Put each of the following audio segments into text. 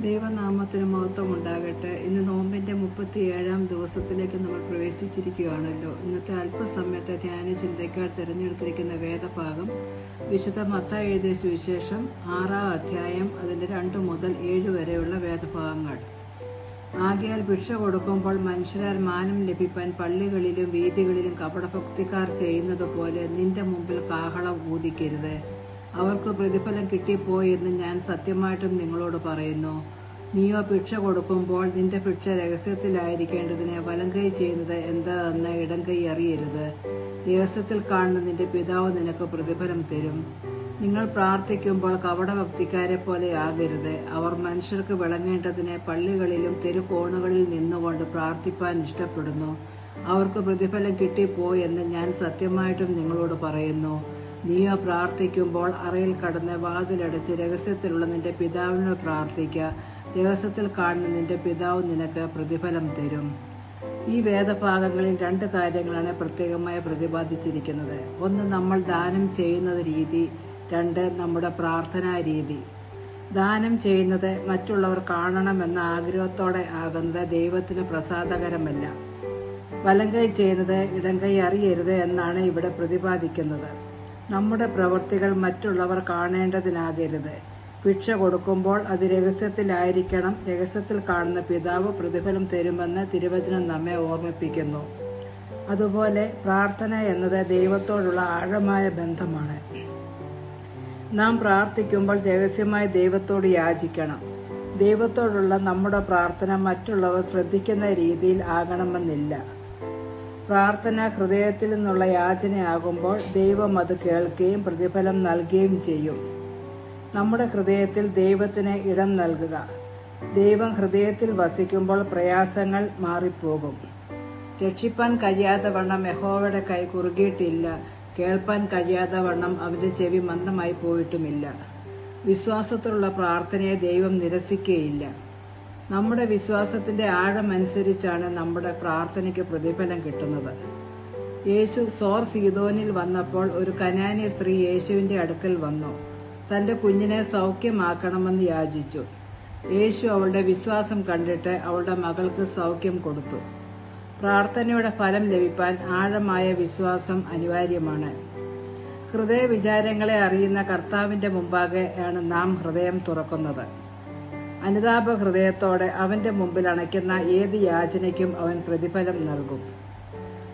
ദൈവനാമത്തിന് മഹത്വം ഉണ്ടാകട്ടെ. ഇന്ന് നോമ്പിന്റെ 37-ാം ദിവസത്തിലേക്ക് നമ്മൾ പ്രവേശിച്ചിരിക്കുകയാണല്ലോ. ഇന്നത്തെ അല്പസമയത്തെ ധ്യാന ചിന്തയ്ക്കായി തിരഞ്ഞെടുത്തിരിക്കുന്ന വേദഭാഗം വിശുദ്ധ മത്തായി എഴുതിയ സുവിശേഷം 6-ാം അധ്യായം അതിന്റെ 2 മുതൽ 7 വരെയുള്ള വേദഭാഗങ്ങൾ. ആകയാൽ ഭിക്ഷ കൊടുക്കുമ്പോൾ മനുഷ്യരാൽ മാനം ലഭിപ്പാൻ പള്ളികളിലും വീഥികളിലും കപടഭക്തിക്കാർ ചെയ്യുന്നത് പോലെ നിന്റെ മുമ്പിൽ കാഹളം ഊതിക്കരുത്. അവർക്ക് പ്രതിഫലം കിട്ടിപ്പോയി എന്ന് ഞാൻ സത്യമായിട്ടും നിങ്ങളോട് പറയുന്നു. നീയോ ഭിക്ഷ കൊടുക്കുമ്പോൾ നിന്റെ ഭിക്ഷ രഹസ്യത്തിലായിരിക്കേണ്ടതിനെ വലംകൈ ചെയ്യുന്നത് എന്താണെന്ന് ഇടംകൈ അറിയരുത്. രഹസ്യത്തിൽ കാണുന്ന നിന്റെ പിതാവ് നിനക്ക് പ്രതിഫലം തരും. നിങ്ങൾ പ്രാർത്ഥിക്കുമ്പോൾ കപടഭക്തിക്കാരെ പോലെ ആകരുത്. അവർ മനുഷ്യർക്ക് വിളങ്ങേണ്ടതിനെ പള്ളികളിലും തെരുക്കോണുകളിൽ നിന്നുകൊണ്ട് പ്രാർത്ഥിപ്പാൻ ഇഷ്ടപ്പെടുന്നു. അവർക്ക് പ്രതിഫലം കിട്ടിപ്പോയി എന്ന് ഞാൻ സത്യമായിട്ടും നിങ്ങളോട് പറയുന്നു. നീയോ പ്രാർത്ഥിക്കുമ്പോൾ അറയിൽ കടന്ന് വാതിലടച്ച് രഹസ്യത്തിലുള്ള നിന്റെ പിതാവിനോട് പ്രാർത്ഥിക്കുക. രഹസ്യത്തിൽ കാണുന്ന നിന്റെ പിതാവ് നിനക്ക് പ്രതിഫലം തരും. ഈ വേദഭാഗങ്ങളിൽ 2 കാര്യങ്ങളാണ് പ്രത്യേകമായി പ്രതിപാദിച്ചിരിക്കുന്നത്. ഒന്ന്, നമ്മൾ ദാനം ചെയ്യുന്നത് രീതി. 2, നമ്മുടെ പ്രാർത്ഥനാ രീതി. ദാനം ചെയ്യുന്നത് മറ്റുള്ളവർ കാണണമെന്ന ആഗ്രഹത്തോടെ ആകുന്നത് ദൈവത്തിന് പ്രസാദകരമല്ല. വലംകൈ ചെയ്യുന്നത് ഇടംകൈ അറിയരുത് എന്നാണ് ഇവിടെ പ്രതിപാദിക്കുന്നത്. നമ്മുടെ പ്രവൃത്തികൾ മറ്റുള്ളവർ കാണേണ്ടതിനാകരുത്. ഭിക്ഷ കൊടുക്കുമ്പോൾ അത് രഹസ്യത്തിലായിരിക്കണം. രഹസ്യത്തിൽ കാണുന്ന പിതാവ് പ്രതിഫലം തരുമെന്ന് തിരുവചനം നമ്മെ ഓർമ്മിപ്പിക്കുന്നു. അതുപോലെ പ്രാർത്ഥന എന്നത് ദൈവത്തോടുള്ള ആഴമായ ബന്ധമാണ്. നാം പ്രാർത്ഥിക്കുമ്പോൾ രഹസ്യമായി ദൈവത്തോട് യാചിക്കണം. ദൈവത്തോടുള്ള നമ്മുടെ പ്രാർത്ഥന മറ്റുള്ളവർ ശ്രദ്ധിക്കുന്ന രീതിയിൽ ആകണമെന്നില്ല. പ്രാർത്ഥന ഹൃദയത്തിൽ നിന്നുള്ള യാചനയാകുമ്പോൾ ദൈവം അത് കേൾക്കുകയും പ്രതിഫലം നൽകുകയും ചെയ്യും. നമ്മുടെ ഹൃദയത്തിൽ ദൈവത്തിന് ഇടം നൽകുക. ദൈവം ഹൃദയത്തിൽ വസിക്കുമ്പോൾ പ്രയാസങ്ങൾ മാറിപ്പോകും. രക്ഷിപ്പാൻ കഴിയാത്ത വണ്ണം യഹോവയുടെ കൈ കുറുകിയിട്ടില്ല. കേൾപ്പാൻ കഴിയാത്ത വണ്ണം അവന്റെ ചെവി മന്ദമായി പോയിട്ടുമില്ല. വിശ്വാസത്തിലുള്ള പ്രാർത്ഥനയെ ദൈവം നിരസിക്കുകയില്ല. നമ്മുടെ വിശ്വാസത്തിന്റെ ആഴമനുസരിച്ചാണ് നമ്മുടെ പ്രാർത്ഥനയ്ക്ക് പ്രതിഫലം കിട്ടുന്നത്. യേശു സോർ സീദോനിൽ വന്നപ്പോൾ ഒരു കനാന്യ സ്ത്രീ യേശുവിന്റെ അടുക്കൽ വന്നു. തന്റെ കുഞ്ഞിനെ സൗഖ്യമാക്കണമെന്ന് യാചിച്ചു. യേശു അവളുടെ വിശ്വാസം കണ്ടിട്ട് അവളുടെ മകൾക്ക് സൗഖ്യം കൊടുത്തു. പ്രാർത്ഥനയുടെ ഫലം ലഭിക്കാൻ ആഴമായ വിശ്വാസം അനിവാര്യമാണ്. ഹൃദയ വിചാരങ്ങളെ അറിയുന്ന കർത്താവിന്റെ മുമ്പാകെയാണ് നാം ഹൃദയം തുറക്കുന്നത്. അനുതാപ ഹൃദയത്തോടെ അവന്റെ മുമ്പിൽ അണയ്ക്കുന്ന ഏത് യാചനയ്ക്കും അവൻ പ്രതിഫലം നൽകും.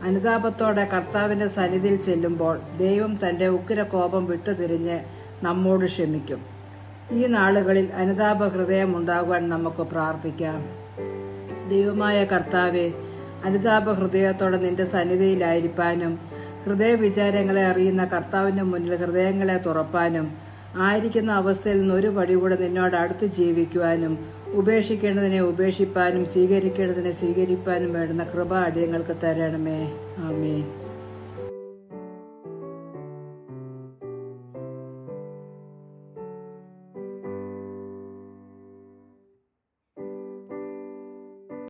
അനുതാപത്തോടെ കർത്താവിന്റെ സന്നിധിയിൽ ചെല്ലുമ്പോൾ ദൈവം തന്റെ ഉഗ്രകോപം വിട്ടുതിരിഞ്ഞ് നമ്മോട് ക്ഷമിക്കും. ഈ നാളുകളിൽ അനുതാപ ഹൃദയം ഉണ്ടാകുവാൻ നമുക്ക് പ്രാർത്ഥിക്കാം. ദൈവമായ കർത്താവെ, അനുതാപ ഹൃദയത്തോടെ നിന്റെ സന്നിധിയിലായിരിക്കാനും ഹൃദയ വിചാരങ്ങളെ അറിയുന്ന കർത്താവിന്റെ മുന്നിൽ ഹൃദയങ്ങളെ തുറപ്പാനും ആയിരിക്കുന്ന അവസ്ഥയിൽ നിന്ന് ഒരു പടി കൂടെ നിന്നോട് അടുത്ത് ജീവിക്കുവാനും ഉപേക്ഷിക്കേണ്ടതിനെ ഉപേക്ഷിപ്പാനും സ്വീകരിക്കേണ്ടതിനെ സ്വീകരിപ്പാനും വേണ്ടുന്ന കൃപ അടിയങ്ങൾക്ക് തരണമേ. ആമേൻ.